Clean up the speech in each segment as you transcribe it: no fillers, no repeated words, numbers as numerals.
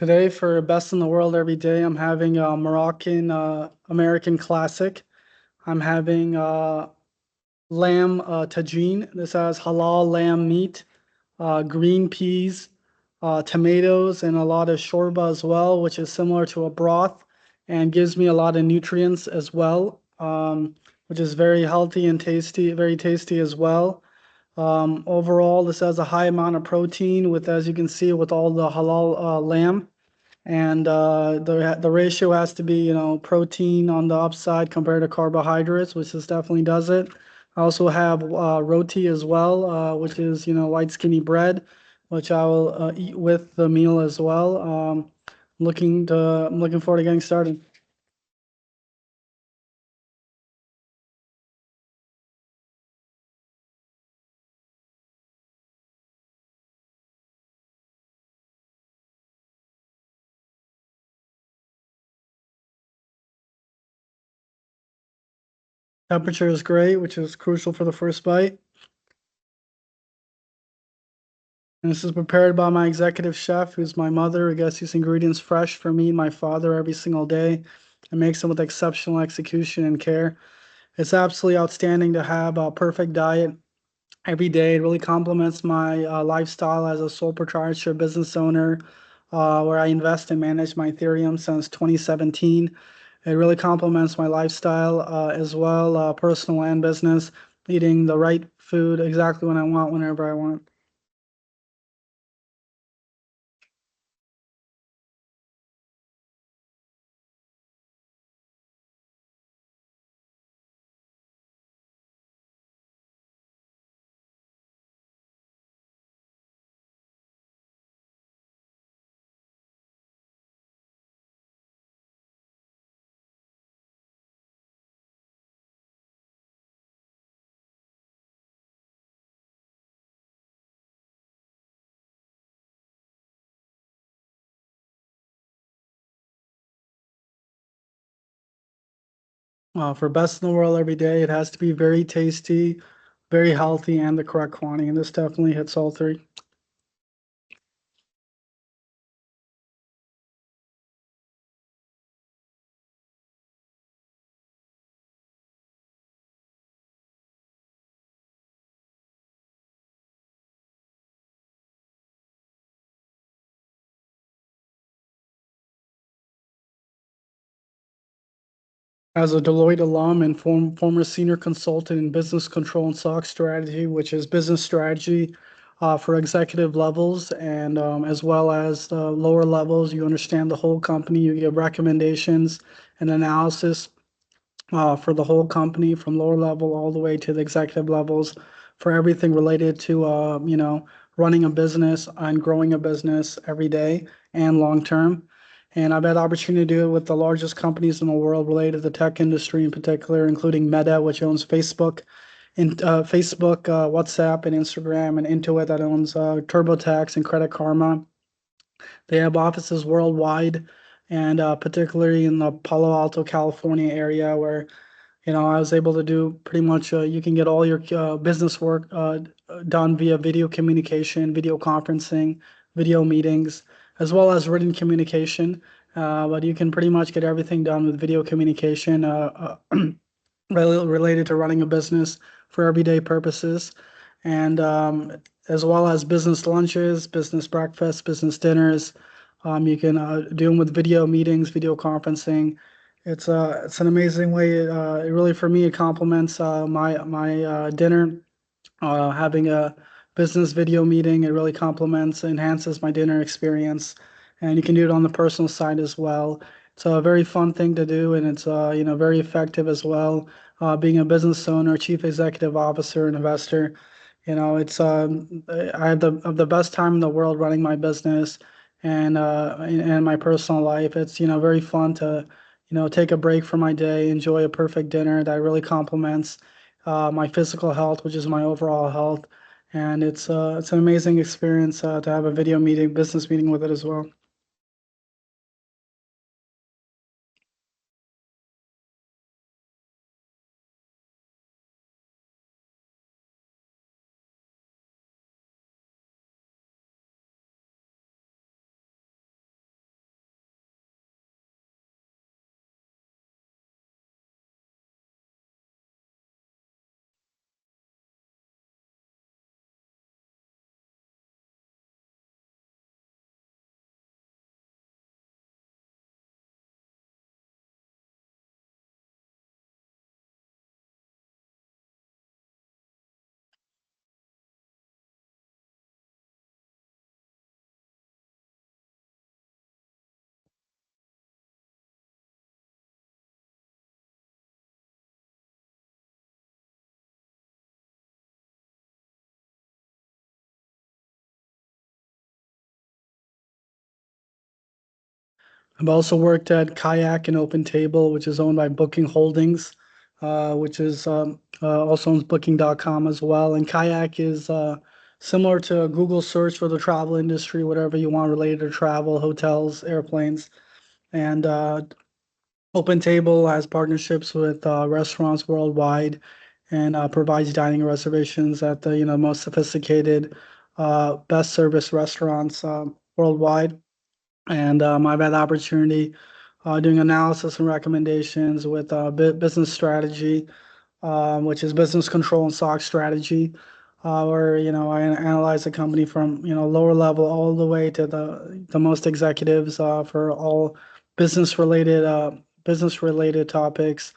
Today for Best in the World Every Day, I'm having a Moroccan American classic. I'm having lamb tagine. This has halal lamb meat, green peas, tomatoes, and a lot of shorba as well, which is similar to a broth and gives me a lot of nutrients as well, which is very healthy and tasty, very tasty as well. Overall, this has a high amount of protein with, as you can see, with all the halal lamb. And the ratio has to be, protein on the upside compared to carbohydrates, which this definitely does it. I also have roti as well, which is, white skinny bread, which I will eat with the meal as well. I'm looking forward to getting started. Temperature is great, which is crucial for the first bite. And this is prepared by my executive chef, who's my mother, who gets these ingredients fresh for me and my father every single day and makes them with exceptional execution and care. It's absolutely outstanding to have a perfect diet every day. It really complements my lifestyle as a sole proprietor business owner, where I invest and manage my Ethereum since 2017. It really complements my lifestyle as well, personal and business, eating the right food exactly when I want, whenever I want. For best in the world every day, it has to be very tasty, very healthy, and the correct quantity. And this definitely hits all three. As a Deloitte alum and former senior consultant in business control and SOX strategy, which is business strategy for executive levels and as well as the lower levels, you understand the whole company, you give recommendations and analysis for the whole company from lower level all the way to the executive levels for everything related to running a business and growing a business every day and long term. And I've had the opportunity to do it with the largest companies in the world related to the tech industry in particular, including Meta, which owns Facebook, WhatsApp, and Instagram, and Intuit that owns TurboTax and Credit Karma. They have offices worldwide, and particularly in the Palo Alto, California area, where I was able to do pretty much, you can get all your business work done via video communication, video conferencing, video meetings, as well as written communication. But you can pretty much get everything done with video communication related to running a business for everyday purposes. And as well as business lunches, business breakfasts, business dinners. You can do them with video meetings, video conferencing. It's an amazing way. It really for me it complements my dinner. Having a business video meeting, it really complements, enhances my dinner experience, and you can do it on the personal side as well. It's a very fun thing to do, and it's very effective as well. Being a business owner, chief executive officer, and investor, it's I have the best time in the world running my business and my personal life. It's very fun to take a break from my day, enjoy a perfect dinner that really complements my physical health, which is my overall health. And it's an amazing experience to have a video meeting, business meeting with it as well. I've also worked at Kayak and Open Table, which is owned by Booking Holdings, which is also owns Booking.com as well. And Kayak is similar to Google search for the travel industry, whatever you want related to travel, hotels, airplanes. And Open Table has partnerships with restaurants worldwide and provides dining reservations at the most sophisticated, best service restaurants worldwide. And I've had the opportunity doing analysis and recommendations with business strategy, which is business control and SOC strategy, where I analyze the company from lower level all the way to the most executives for all business related topics,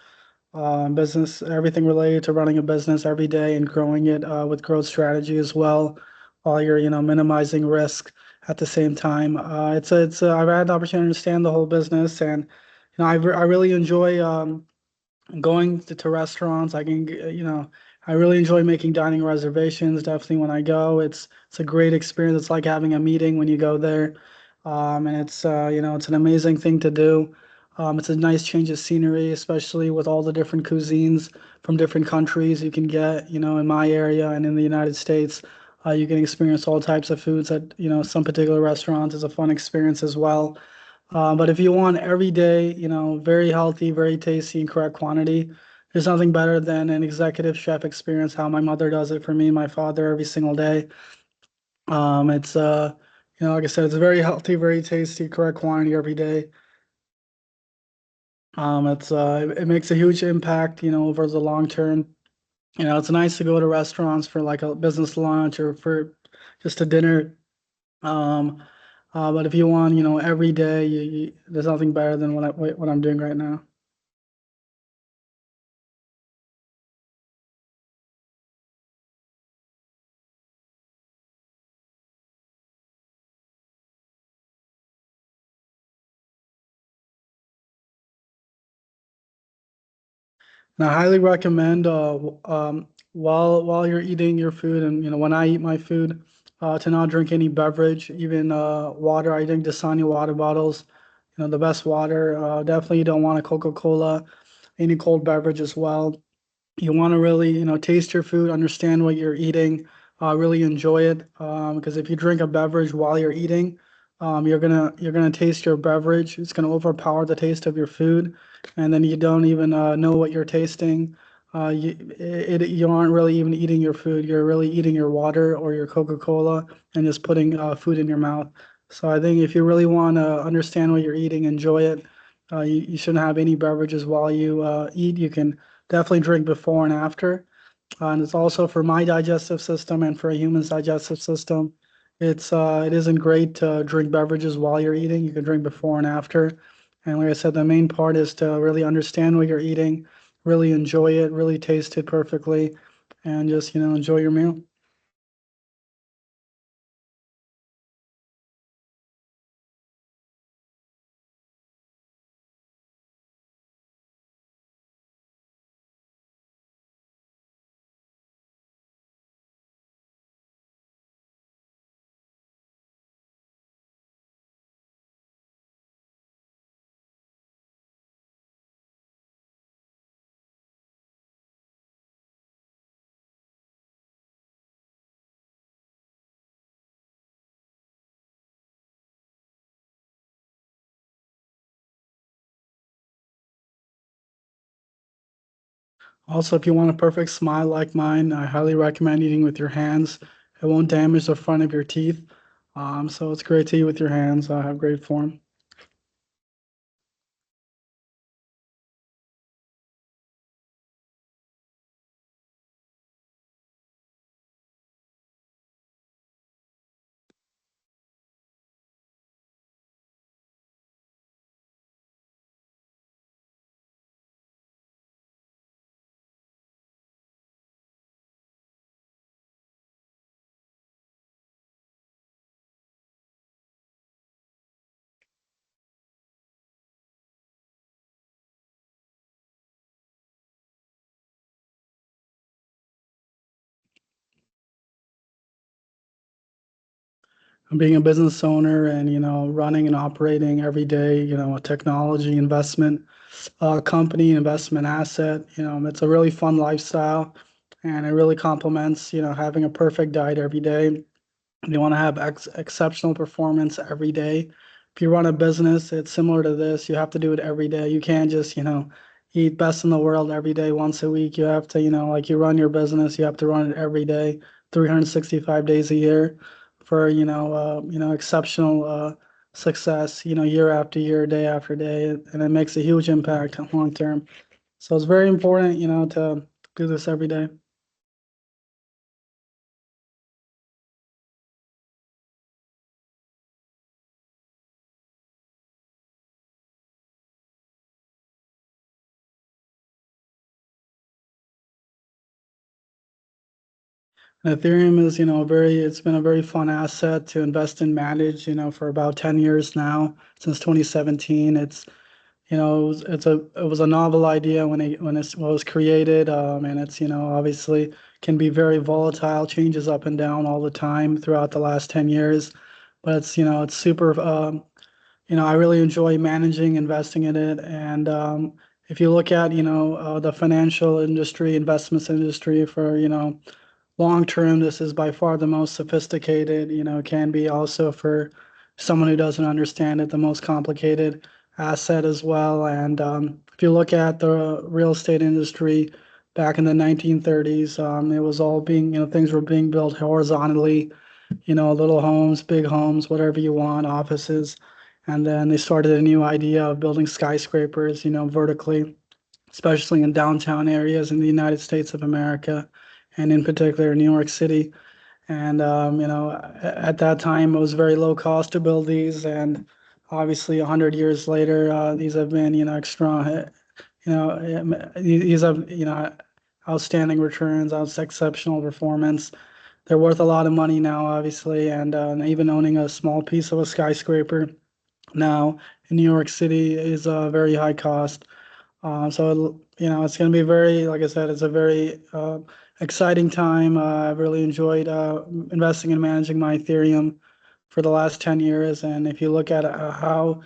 business everything related to running a business every day and growing it with growth strategy as well, while you're minimizing risk at the same time. I've had the opportunity to understand the whole business, and I really enjoy. Going to restaurants. I really enjoy making dining reservations. Definitely when I go, it's a great experience. It's like having a meeting when you go there, and it's an amazing thing to do. It's a nice change of scenery, especially with all the different cuisines from different countries you can get. In my area and in the United States, you can experience all types of foods at some particular restaurants. Is a fun experience as well. But if you want every day, very healthy, very tasty, and correct quantity, there's nothing better than an executive chef experience, how my mother does it for me and my father every single day. It's like I said, it's very healthy, very tasty, correct quantity every day. It makes a huge impact, over the long term. It's nice to go to restaurants for like a business lunch or for just a dinner. Um, but if you want, every day, there's nothing better than what I'm doing right now. And I highly recommend while you're eating your food, and when I eat my food, to not drink any beverage, even water. I drink Dasani water bottles, the best water. Definitely you don't want a Coca-Cola, any cold beverage as well. You want to really, taste your food, understand what you're eating, really enjoy it. Because if you drink a beverage while you're eating, you're gonna taste your beverage. It's gonna overpower the taste of your food, and then you don't even know what you're tasting. You aren't really even eating your food. You're really eating your water or your Coca-Cola and just putting food in your mouth. So I think if you really want to understand what you're eating, enjoy it. You shouldn't have any beverages while you eat. You can definitely drink before and after. And it's also for my digestive system and for a human's digestive system. It isn't great to drink beverages while you're eating. You can drink before and after. And like I said, the main part is to really understand what you're eating, really enjoy it, really taste it perfectly, and just enjoy your meal. Also, if you want a perfect smile like mine, I highly recommend eating with your hands. It won't damage the front of your teeth. So it's great to eat with your hands. Have great form. being a business owner and, running and operating every day, a technology investment company, investment asset. It's a really fun lifestyle and it really complements, having a perfect diet every day. You want to have exceptional performance every day. If you run a business, it's similar to this. You have to do it every day. You can't just, eat best in the world every day once a week. You have to, like you run your business, you have to run it every day, 365 days a year for, exceptional success, year after year, day after day. And it makes a huge impact long term. So it's very important, to do this every day. Ethereum is, it's been a very fun asset to invest and manage, for about 10 years now, since 2017. It was a novel idea when it was created, and it's, obviously can be very volatile, changes up and down all the time throughout the last 10 years. But it's super, I really enjoy managing, investing in it. And if you look at, the financial industry, investments industry for, long term, this is by far the most sophisticated, can be also for someone who doesn't understand it, the most complicated asset as well. And if you look at the real estate industry back in the 1930s, it was all being, things were being built horizontally, little homes, big homes, whatever you want, offices. And then they started a new idea of building skyscrapers, vertically, especially in downtown areas in the United States of America, and in particular New York City. And at that time, it was very low cost to build these, and obviously, 100 years later, these have been, extra, these have, outstanding returns, exceptional performance. They're worth a lot of money now, obviously, and even owning a small piece of a skyscraper now in New York City is a very high cost. So, it's going to be very, like I said, it's a very exciting time. I've really enjoyed investing and managing my Ethereum for the last 10 years. And if you look at how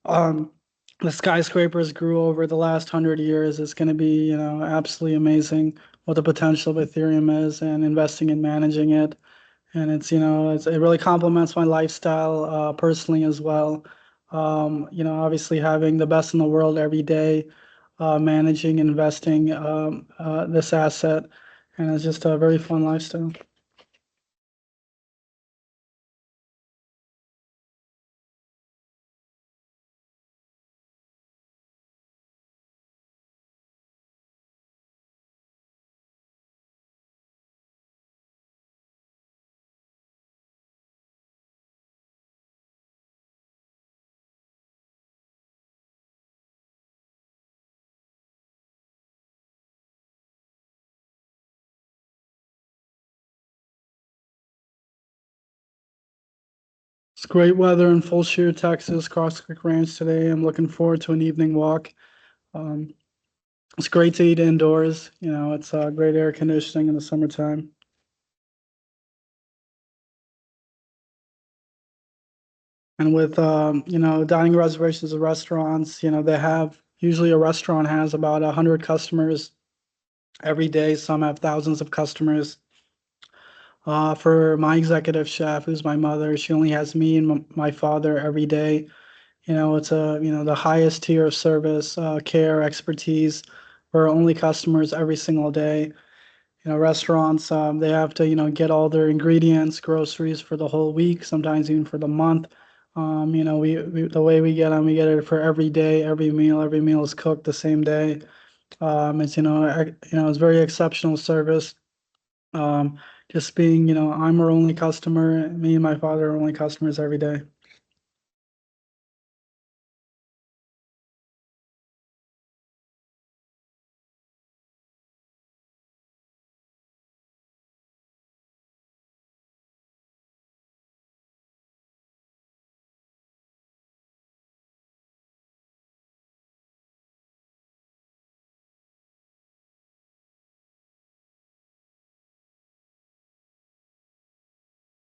um, the skyscrapers grew over the last 100 years, it's going to be, absolutely amazing what the potential of Ethereum is and investing and managing it. And it really complements my lifestyle personally as well. Obviously having the best in the world every day, managing, investing this asset, and it's just a very fun lifestyle. It's great weather in Full Shoe, Texas, Cross Creek Ranch today. I'm looking forward to an evening walk. Um, it's great to eat indoors. It's great air conditioning in the summertime. And with dining reservations at restaurants, they have usually a restaurant has about 100 customers every day. Some have thousands of customers. For my executive chef, who's my mother, she only has me and my father every day. It's the highest tier of service, care, expertise for only customers every single day. Restaurants, they have to, get all their ingredients, groceries for the whole week, sometimes even for the month. The way we get it for every day, every meal is cooked the same day. It's, it's very exceptional service. Um, just being, I'm our only customer, me and my father are only customers every day.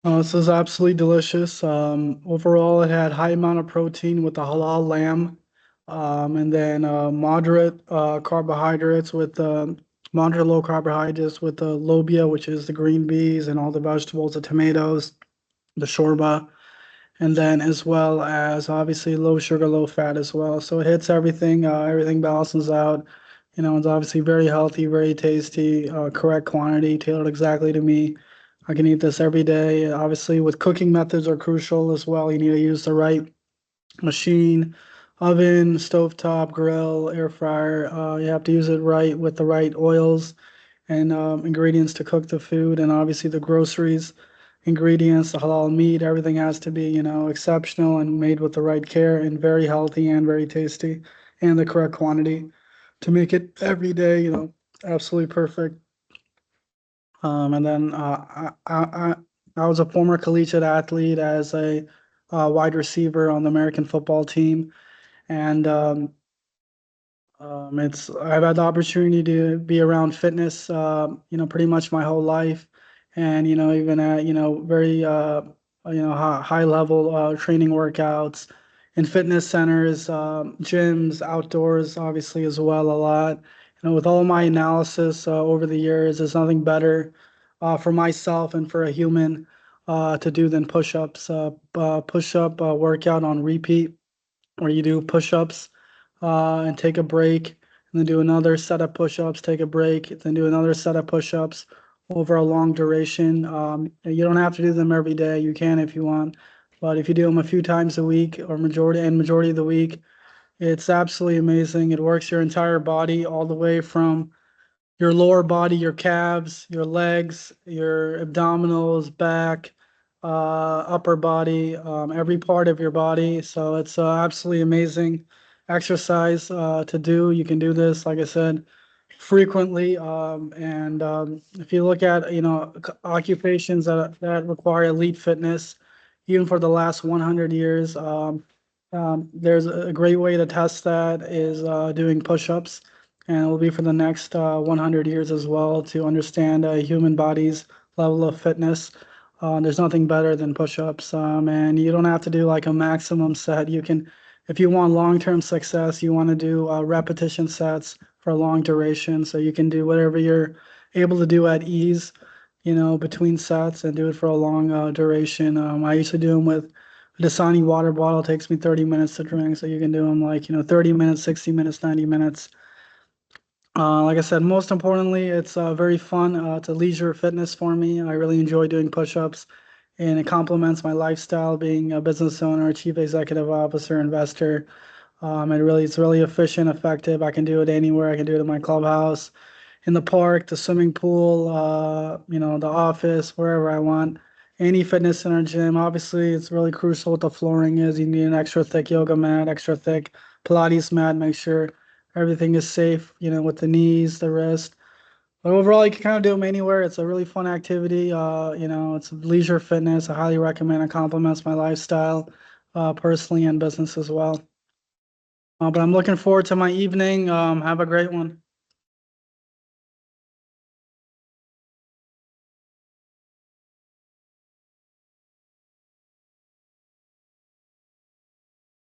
This is absolutely delicious. Overall, it had high amount of protein with the halal lamb, and then moderate carbohydrates with moderate low carbohydrates with the lobia, which is the green beans and all the vegetables, the tomatoes, the shorba, and then as well as obviously low sugar, low fat as well. So it hits everything. Everything balances out. It's obviously very healthy, very tasty, correct quantity, tailored exactly to me. I can eat this every day. Obviously, with cooking methods are crucial as well. You need to use the right machine, oven, stovetop, grill, air fryer. You have to use it right with the right oils and ingredients to cook the food, and obviously the groceries, ingredients, the halal meat, everything has to be, exceptional and made with the right care and very healthy and very tasty and the correct quantity to make it every day, absolutely perfect. And then I was a former collegiate athlete as a wide receiver on the American football team, and I've had the opportunity to be around fitness, pretty much my whole life, and even at very high level training workouts in fitness centers, gyms, outdoors, obviously as well a lot. With all my analysis over the years, there's nothing better for myself and for a human to do than push-ups. Push-up workout on repeat, where you do push-ups and take a break, and then do another set of push-ups, take a break, then do another set of push-ups over a long duration. You don't have to do them every day. You can if you want, but if you do them a few times a week or majority of the week, it's absolutely amazing. It works your entire body all the way from your lower body, your calves, your legs, your abdominals, back, upper body, every part of your body. So it's absolutely amazing exercise to do. You can do this, like I said, frequently. And if you look at, occupations that require elite fitness, even for the last 100 years, there's a great way to test that is doing push-ups, and it will be for the next 100 years as well to understand a human body's level of fitness. There's nothing better than push-ups, and you don't have to do like a maximum set. You can, if you want long-term success, you want to do repetition sets for a long duration. So you can do whatever you're able to do at ease, between sets and do it for a long duration. I usually do them with a Dasani water bottle. It takes me 30 minutes to drink. So you can do them like, 30 minutes, 60 minutes, 90 minutes. Like I said, most importantly, it's very fun. It's a leisure fitness for me. I really enjoy doing push-ups, and it complements my lifestyle, being a business owner, chief executive officer, investor. It's really efficient, effective. I can do it anywhere. I can do it in my clubhouse, in the park, the swimming pool, the office, wherever I want. Any fitness center, gym. Obviously, it's really crucial what the flooring is. You need an extra thick yoga mat, extra thick Pilates mat. Make sure everything is safe, with the knees, the wrist. But overall, you can kind of do them anywhere. It's a really fun activity. It's leisure fitness. I highly recommend. It complements my lifestyle, personally and business as well. But I'm looking forward to my evening. Have a great one.